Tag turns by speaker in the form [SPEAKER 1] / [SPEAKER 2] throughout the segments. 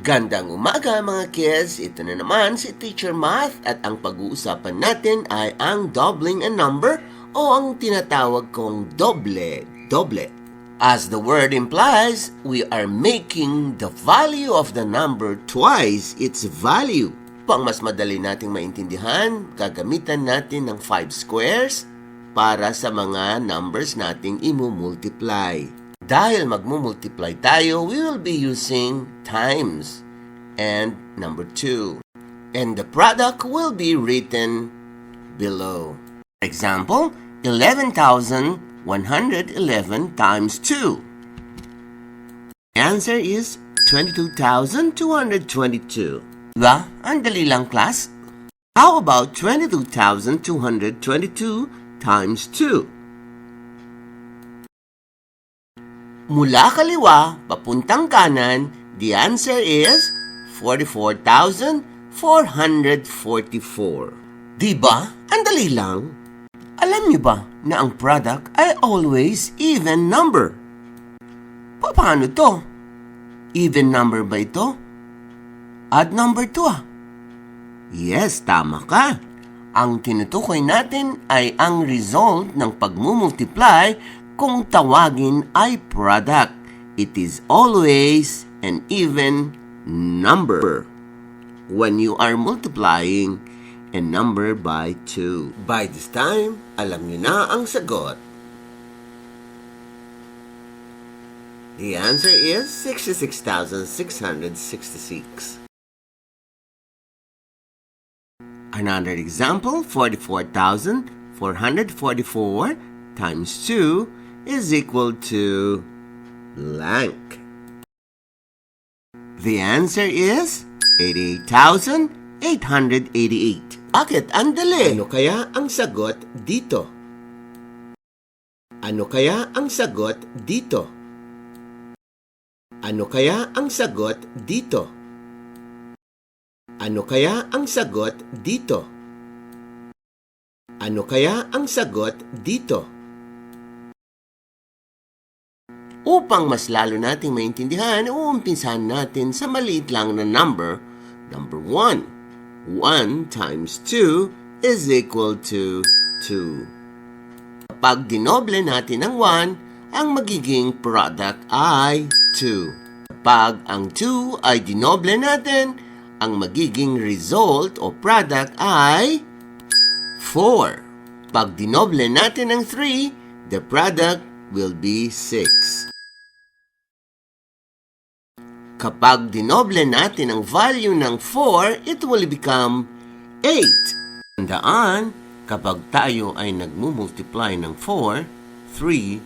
[SPEAKER 1] Gandang umaga mga kids! Ito na naman si Teacher Math at ang pag-uusapan natin ay ang doubling a number o ang tinatawag kong doble. As the word implies, we are making the value of the number twice its value. Pang mas madali nating maintindihan, gagamitan natin ng 5 squares para sa mga numbers nating imumultiply. Dahil magmumultiply tayo, we will be using times and number 2. And the product will be written below. For example, 11,111 times 2. The answer is 22,222. Diba? Ang dali lang, class. How about 22,222 times 2? Mula kaliwa, papuntang kanan, the answer is 44,444. Diba? Ang dali lang. Alam niyo ba na ang product ay always even number? Paano to? Even number ba ito? Odd number to Yes, tama ka. Ang tinutukoy natin ay ang result ng pagmumultiply kung tawagin ay product. It is always an even number when you are multiplying a number by 2. By this time, alam niyo na ang sagot. The answer is 66,666. Another example, 44,444 times 2 is equal to blank. The answer is 88,888. Bakit? Ang dali. Ano kaya ang sagot dito? Ano kaya ang sagot dito? Ano kaya ang sagot dito? Ano kaya ang sagot dito? Ano kaya ang sagot dito? Upang mas lalo nating maintindihan, uumpisahan natin sa maliit lang na number 1. 1 times 2 is equal to 2. Kapag dinoble natin ang 1, ang magiging product ay 2. Kapag ang 2 ay dinoble natin, ang magiging result o product ay 4. Pag dinoble natin ang 3, the product will be 6. Kapag dinoble natin ang value ng 4, it will become 8. Tandaan, kapag tayo ay nagmumultiply ng 4, 3,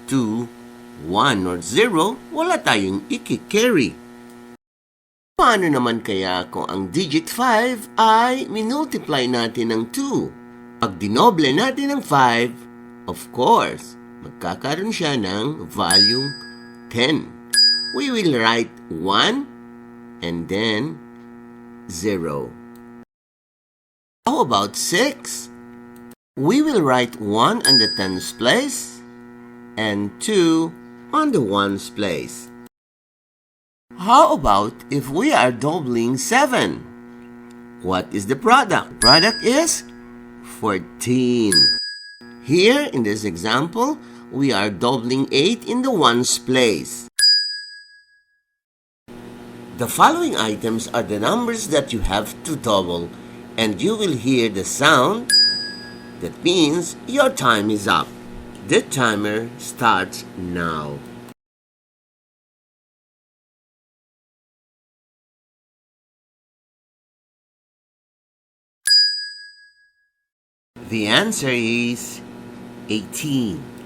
[SPEAKER 1] 2, 1, or 0, wala tayong i-carry. Paano naman kaya kung ang digit 5 ay minultiply natin ng 2? Pag dinoble natin ng 5, of course, magkakaroon siya ng value 10. We will write 1 and then 0. How about 6? We will write 1 on the tens place and 2 on the ones place. How about if we are doubling 7? What is the product? Product is 14. Here in this example, we are doubling 8 in the ones place. The following items are the numbers that you have to double, and you will hear the sound. That means your time is up. The timer starts now. The answer is 18.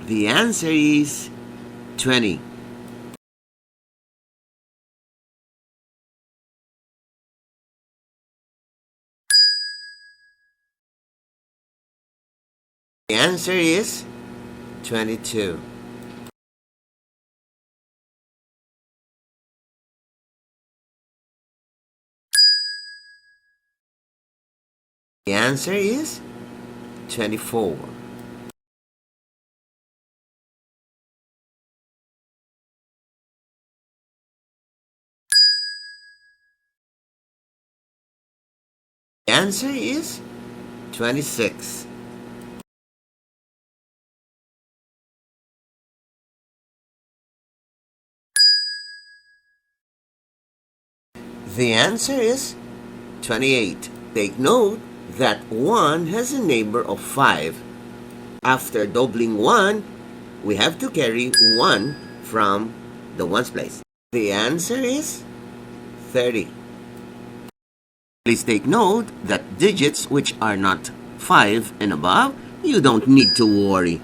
[SPEAKER 1] The answer is 20. The answer is 22. The answer is 24. The answer is 26. The answer is 28. Take note that 1 has a neighbor of 5. After doubling 1, we have to carry 1 from the ones place. The answer is 30. Please take note that digits which are not 5 and above, you don't need to worry.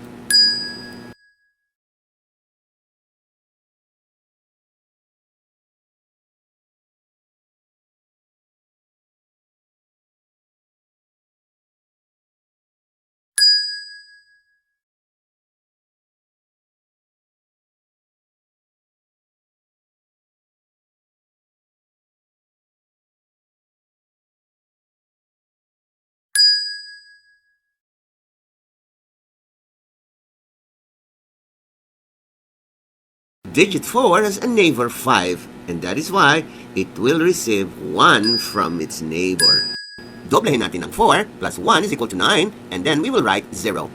[SPEAKER 1] Digit 4 has a neighbor 5, and that is why it will receive 1 from its neighbor. Doblehin natin ang 4 plus 1 is equal to 9, and then we will write 0.